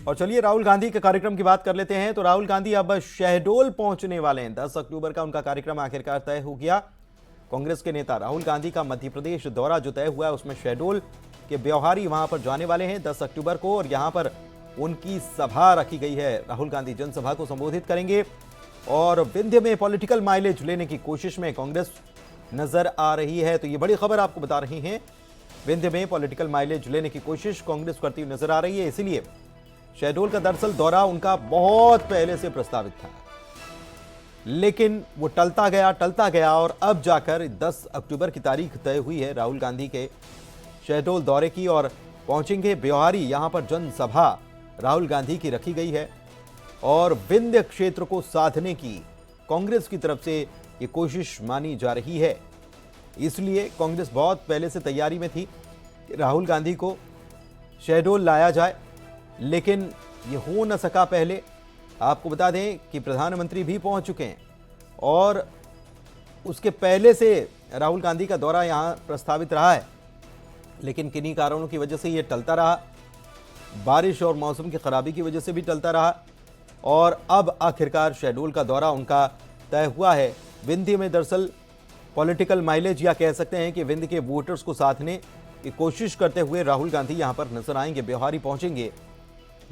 और चलिए राहुल गांधी के कार्यक्रम की बात कर लेते हैं। तो राहुल गांधी अब शहडोल पहुंचने वाले हैं। 10 अक्टूबर का उनका कार्यक्रम आखिरकार तय हो गया। कांग्रेस के नेता राहुल गांधी का मध्य प्रदेश दौरा जो तय हुआ है उसमें शहडोल के ब्यौहारी वहां पर जाने वाले हैं 10 अक्टूबर को, और यहां पर उनकी सभा रखी गई है। राहुल गांधी जनसभा को संबोधित करेंगे और विंध्य में पॉलिटिकल माइलेज लेने की कोशिश में कांग्रेस नजर आ रही है। तो ये बड़ी खबर आपको बता रही हैं, विंध्य में पॉलिटिकल माइलेज लेने की कोशिश कांग्रेस करती हुई नजर आ रही है। इसीलिए शहडोल का दरअसल दौरा उनका बहुत पहले से प्रस्तावित था, लेकिन वो टलता गया और अब जाकर 10 अक्टूबर की तारीख तय हुई है राहुल गांधी के शहडोल दौरे की, और पहुंचेंगे ब्यौहारी। यहां पर जनसभा राहुल गांधी की रखी गई है और विंध्य क्षेत्र को साधने की कांग्रेस की तरफ से ये कोशिश मानी जा रही है। इसलिए कांग्रेस बहुत पहले से तैयारी में थी कि राहुल गांधी को शहडोल लाया जाए, लेकिन ये हो न सका। पहले आपको बता दें कि प्रधानमंत्री भी पहुंच चुके हैं और उसके पहले से राहुल गांधी का दौरा यहां प्रस्तावित रहा है, लेकिन किन्हीं कारणों की वजह से ये टलता रहा। बारिश और मौसम की खराबी की वजह से भी टलता रहा और अब आखिरकार शहडोल का दौरा उनका तय हुआ है। विंध्य में दरअसल पॉलिटिकल माइलेज, या कह सकते हैं कि विंध्य के वोटर्स को साधने की कोशिश करते हुए राहुल गांधी यहां पर नजर आएंगे, ब्यौहारी पहुंचेंगे।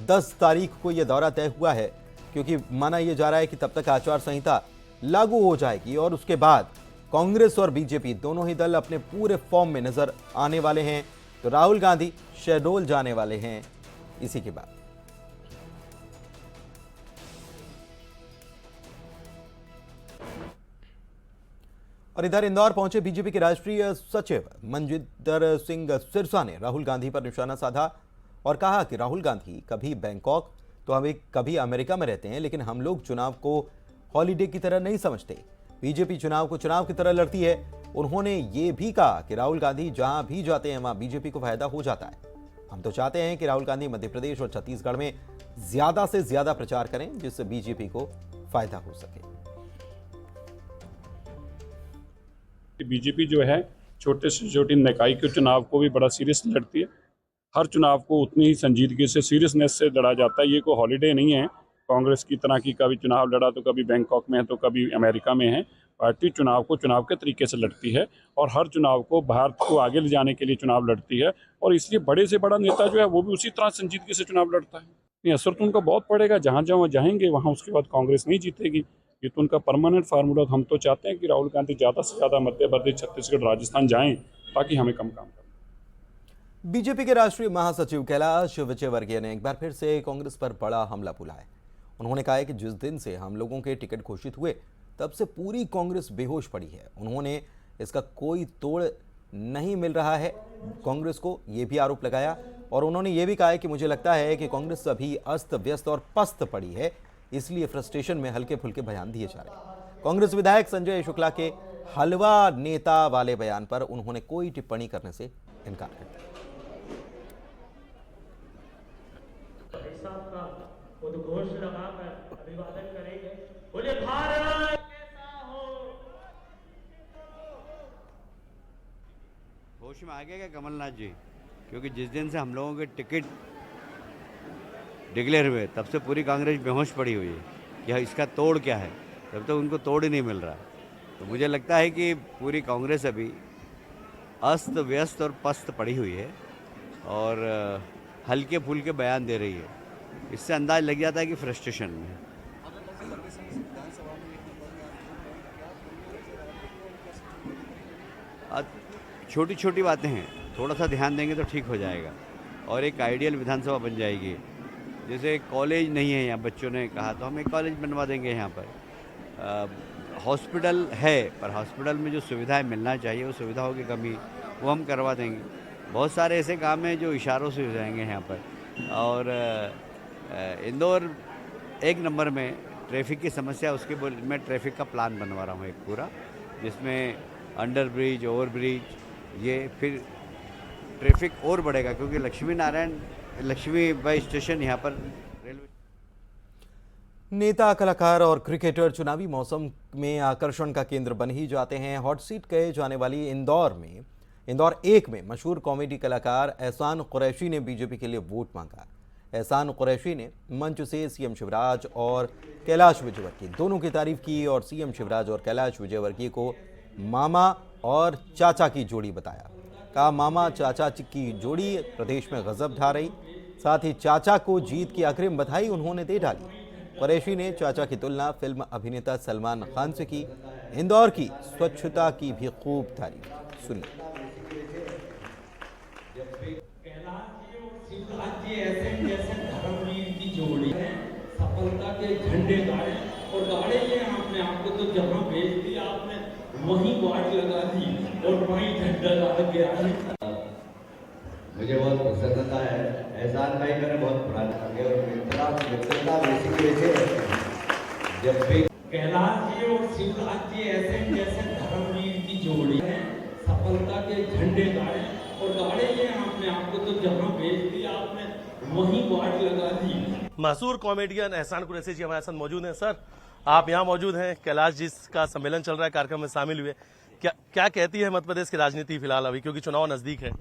10 तारीख को यह दौरा तय हुआ है क्योंकि माना यह जा रहा है कि तब तक आचार संहिता लागू हो जाएगी और उसके बाद कांग्रेस और बीजेपी दोनों ही दल अपने पूरे फॉर्म में नजर आने वाले हैं। तो राहुल गांधी शहडोल जाने वाले हैं इसी के बाद। और इधर इंदौर पहुंचे बीजेपी के राष्ट्रीय सचिव मनजिंदर सिंह सिरसा ने राहुल गांधी पर निशाना साधा और कहा कि राहुल गांधी कभी बैंकॉक तो हम कभी अमेरिका में रहते हैं, लेकिन हम लोग चुनाव को हॉलीडे की तरह नहीं समझते। बीजेपी चुनाव को चुनाव की तरह लड़ती है। उन्होंने ये भी कहा कि राहुल गांधी जहां भी जाते हैं वहां बीजेपी को फायदा हो जाता है। हम तो चाहते हैं कि राहुल गांधी मध्य प्रदेश और छत्तीसगढ़ में ज्यादा से ज्यादा प्रचार करें जिससे बीजेपी को फायदा हो सके। बीजेपी जो है छोटे से छोटे निकाय के चुनाव को भी बड़ा सीरियस लड़ती है। हर चुनाव को उतनी ही संजीदगी से, सीरियसनेस से लड़ा जाता है। ये कोई हॉलीडे नहीं है कांग्रेस की तरह की कभी चुनाव लड़ा तो कभी बैंकॉक में है तो कभी अमेरिका में है। पार्टी चुनाव को चुनाव के तरीके से लड़ती है और हर चुनाव को भारत को आगे ले जाने के लिए चुनाव लड़ती है, और इसलिए बड़े से बड़ा नेता जो है वो भी उसी तरह संजीदगी से चुनाव लड़ता है। ये असर तो उनका बहुत पड़ेगा, जहाँ जहाँ जाएंगे वहाँ उसके बाद कांग्रेस नहीं जीतेगी। ये तो उनका परमानेंट फार्मूला। हम तो चाहते हैं कि राहुल गांधी ज़्यादा से ज़्यादा मध्य प्रदेश, छत्तीसगढ़, राजस्थान जाएं ताकि हमें कम काम करना। बीजेपी के राष्ट्रीय महासचिव कैलाश विजयवर्गीय ने एक बार फिर से कांग्रेस पर बड़ा हमला बोला है। उन्होंने कहा है कि जिस दिन से हम लोगों के टिकट घोषित हुए तब से पूरी कांग्रेस बेहोश पड़ी है। उन्होंने इसका कोई तोड़ नहीं मिल रहा है कांग्रेस को, ये भी आरोप लगाया। और उन्होंने ये भी कहा है कि मुझे लगता है कि कांग्रेस अभी अस्त व्यस्त और पस्त पड़ी है, इसलिए फ्रस्ट्रेशन में हल्के फुल्के बयान दिए जा रहे हैं। कांग्रेस विधायक संजय शुक्ला के हलवा नेता वाले बयान पर उन्होंने कोई टिप्पणी करने से इनकार कर दिया। उद्घोष लगाकर अभिवादन करेंगे। बोले भारत कैसा हो। होश में आ गया क्या कमलनाथ जी? क्योंकि जिस दिन से हम लोगों के टिकट डिक्लेयर हुए तब से पूरी कांग्रेस बेहोश पड़ी हुई है कि इसका तोड़ क्या है। तब तक उनको तोड़ ही नहीं मिल रहा। तो मुझे लगता है कि पूरी कांग्रेस अभी अस्त व्यस्त और पस्त पड़ी हुई है और हल्के फुल्के बयान दे रही है। इससे अंदाज लग जाता है कि फ्रस्ट्रेशन में है। छोटी छोटी बातें हैं, थोड़ा सा ध्यान देंगे तो ठीक हो जाएगा और एक आइडियल विधानसभा बन जाएगी। जैसे कॉलेज नहीं है यहाँ, बच्चों ने कहा तो हम एक कॉलेज बनवा देंगे यहाँ पर। हॉस्पिटल है पर हॉस्पिटल में जो सुविधाएं मिलना चाहिए वो सुविधाओं की कमी वो हम करवा देंगे। बहुत सारे ऐसे काम हैं जो इशारों से हो जाएंगे यहाँ पर। और इंदौर एक नंबर में ट्रैफिक की समस्या, उसके मैं ट्रैफिक का प्लान बनवा रहा हूँ एक पूरा, जिसमें अंडर ब्रिज, ओवर ब्रिज, ये फिर ट्रैफिक और बढ़ेगा क्योंकि लक्ष्मीबाई स्टेशन यहाँ पर रेलवे। नेता, कलाकार और क्रिकेटर चुनावी मौसम में आकर्षण का केंद्र बन ही जाते हैं। हॉट सीट कहे जाने वाली इंदौर 1 में मशहूर कॉमेडी कलाकार एहसान कुरैशी ने बीजेपी के लिए वोट मांगा। एहसान कुरैशी ने मंच से सीएम शिवराज और कैलाश विजयवर्गीय दोनों की तारीफ की और सीएम शिवराज और कैलाश विजयवर्गीय को मामा और चाचा की जोड़ी बताया। कहा मामा चाचा की जोड़ी प्रदेश में गजब ढा रही। साथ ही चाचा को जीत की अग्रिम बधाई उन्होंने दे डाली। कुरैशी ने चाचा की तुलना फिल्म अभिनेता सलमान खान से की। इंदौर की स्वच्छता की भी खूब तारीफ सुनी। शिवराज जी ऐसे जैसे धर्मवीर की जोड़ी है, सफलता के झंडे गाड़े और गाड़े ये आपने आपको तो जहां भेज दिया आपने वहीं वाट लगा दी और वहीं झंडा लगा के आए। मुझे बहुत प्रसन्नता है। एहसान भाई मैंने बहुत पुराना किया और मित्रता बेसिकली से जब भी कैलाश जी और शिवराज जी ऐसे जैसे धर्मवीर की जोड़ी है, सफलता के झंडे गाड़े और गाड़े ये आपने आपको तो जहां भेज दिया आपने वहीं वाट लगा दी। मशहूर कॉमेडियन एहसान कुरैशी जी हमारे साथ मौजूद हैं। सर, आप यहाँ मौजूद हैं, कैलाश जी का सम्मेलन चल रहा है, कार्यक्रम में शामिल हुए। क्या कहती है मध्य प्रदेश की राजनीति फिलहाल अभी, क्योंकि चुनाव नजदीक है?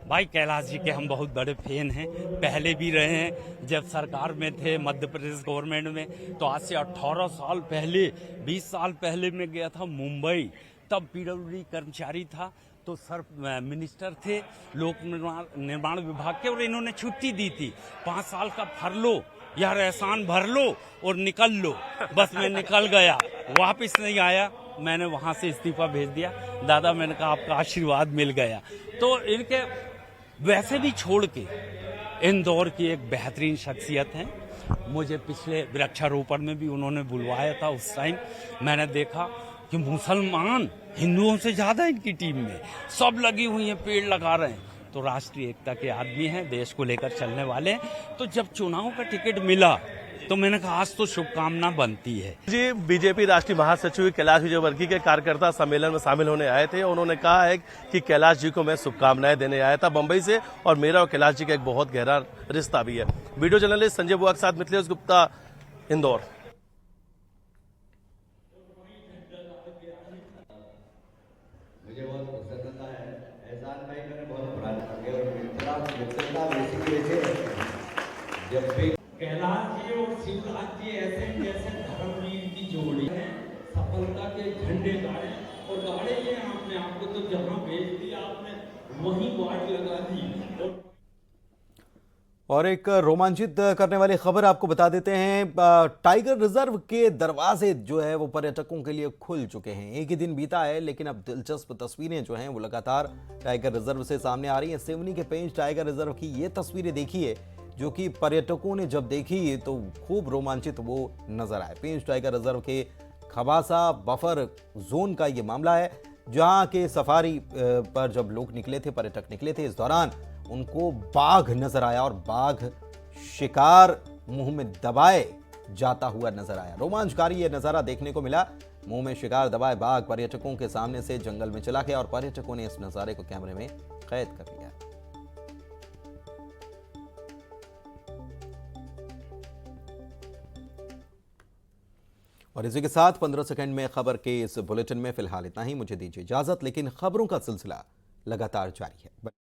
भाई कैलाश जी के हम बहुत बड़े फैन हैं, पहले भी रहे हैं। जब सरकार में थे मध्य प्रदेश गवर्नमेंट में, तो आज से 18 साल पहले 20 साल पहले मैं गया था मुंबई, तब पीडब्ल्यूडी कर्मचारी था, तो सर मिनिस्टर थे लोक निर्माण विभाग के, और इन्होंने छुट्टी दी थी 5 साल का भर लो यार, एहसान भर लो और निकल लो। बस मैं निकल गया, वापस नहीं आया। मैंने वहां से इस्तीफा भेज दिया। दादा मैंने कहा आपका आशीर्वाद मिल गया। तो इनके वैसे भी छोड़ के इंदौर की एक बेहतरीन शख्सियत है। मुझे पिछले वृक्षारोपण में भी उन्होंने बुलवाया था। उस टाइम मैंने देखा कि मुसलमान हिंदुओं से ज्यादा इनकी टीम में सब लगी हुई हैं, पेड़ लगा रहे हैं। तो राष्ट्रीय एकता के आदमी हैं, देश को लेकर चलने वाले हैं। तो जब चुनाव का टिकट मिला तो मैंने कहा आज तो शुभकामना बनती है। जी, बीजेपी राष्ट्रीय महासचिव कैलाश विजयवर्गीय के कार्यकर्ता सम्मेलन में शामिल होने आए थे। उन्होंने कहा है कि कैलाश जी को मैं शुभकामनाएं देने आया था बंबई से, और मेरा और कैलाश जी का एक बहुत गहरा रिश्ता भी है। वीडियो जर्नलिस्ट संजय बुआ के साथ मिथिलेश गुप्ता, इंदौर। मुझे बहुत प्रसन्नता है। एहसान भाई मैंने बहुत पुराना किया और मित्रता बेसिकली से जब भी कैलाश जी और शिवराज जी ऐसे जैसे धर्मवीर की जोड़ी है, सफलता के झंडे गाड़े और गाड़े ये आपने आपको तो जहां भेज दिया आपने वहीं वाट लगा दी। और एक रोमांचित करने वाली खबर आपको बता देते हैं। टाइगर रिजर्व के दरवाजे जो है वो पर्यटकों के लिए खुल चुके हैं। एक ही दिन बीता है, लेकिन अब दिलचस्प तस्वीरें जो हैं वो लगातार टाइगर रिजर्व से सामने आ रही हैं। सिवनी के पेंच टाइगर रिजर्व की ये तस्वीरें देखिए, जो कि पर्यटकों ने जब देखी तो खूब रोमांचित वो नजर आए। पेंच टाइगर रिजर्व के खबासा बफर जोन का ये मामला है, जहां के सफारी पर जब लोग निकले थे, पर्यटक निकले थे, इस दौरान उनको बाघ नजर आया और बाघ शिकार मुंह में दबाए जाता हुआ नजर आया। रोमांचकारी ये नजारा देखने को मिला। मुंह में शिकार दबाए बाघ पर्यटकों के सामने से जंगल में चला गया और पर्यटकों ने इस नजारे को कैमरे में कैद कर लिया। और इसी के साथ 15 सेकंड में खबर के इस बुलेटिन में फिलहाल इतना ही। मुझे दीजिए इजाजत, लेकिन खबरों का सिलसिला लगातार जारी है।